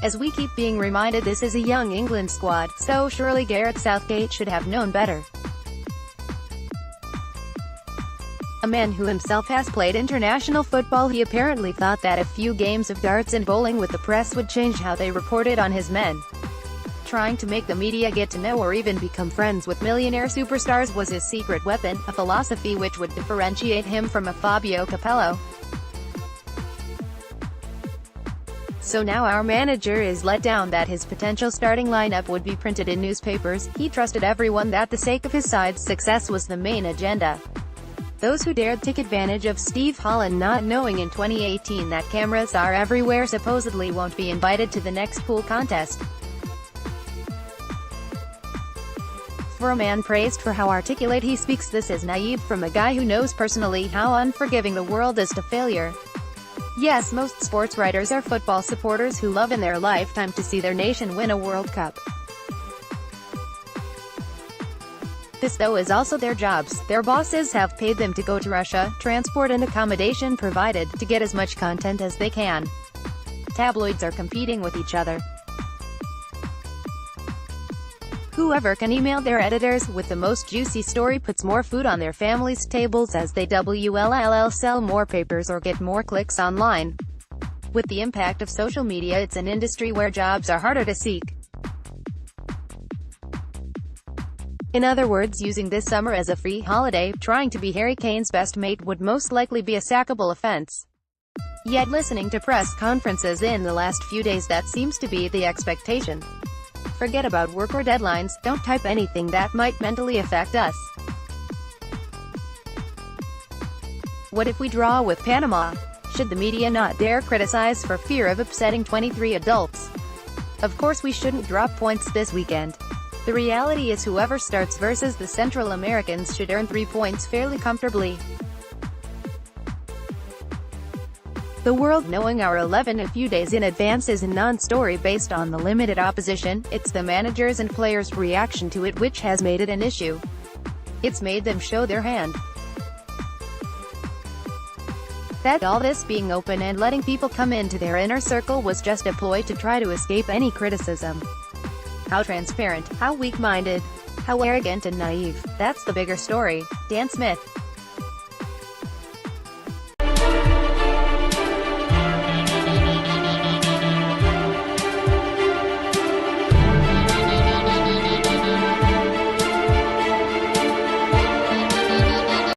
As we keep being reminded, this is a young England squad, so surely Gareth Southgate should have known better. A man who himself has played international football, he apparently thought that a few games of darts and bowling with the press would change how they reported on his men. Trying to make the media get to know or even become friends with millionaire superstars was his secret weapon, a philosophy which would differentiate him from a Fabio Capello. So now our manager is let down that his potential starting lineup would be printed in newspapers. He trusted everyone that the sake of his side's success was the main agenda. Those who dared take advantage of Steve Holland not knowing in 2018 that cameras are everywhere supposedly won't be invited to the next pool contest. For a man praised for how articulate he speaks, this is naive from a guy who knows personally how unforgiving the world is to failure. Yes, most sports writers are football supporters who love in their lifetime to see their nation win a World Cup. This though is also their jobs. Their bosses have paid them to go to Russia, transport and accommodation provided, to get as much content as they can. Tabloids are competing with each other. Whoever can email their editors with the most juicy story puts more food on their families' tables as they sell more papers or get more clicks online. With the impact of social media, it's an industry where jobs are harder to seek. In other words, using this summer as a free holiday, trying to be Harry Kane's best mate would most likely be a sackable offense. Yet listening to press conferences in the last few days, that seems to be the expectation. Forget about work or deadlines, don't type anything that might mentally affect us. What if we draw with Panama? Should the media not dare criticize for fear of upsetting 23 adults? Of course we shouldn't drop points this weekend. The reality is whoever starts versus the Central Americans should earn 3 points fairly comfortably. The world knowing our 11 a few days in advance is a non-story based on the limited opposition. It's the managers and players' reaction to it which has made it an issue. It's made them show their hand. That all this being open and letting people come into their inner circle was just a ploy to try to escape any criticism. How transparent, how weak-minded, how arrogant and naive. That's the bigger story. Dan Smith.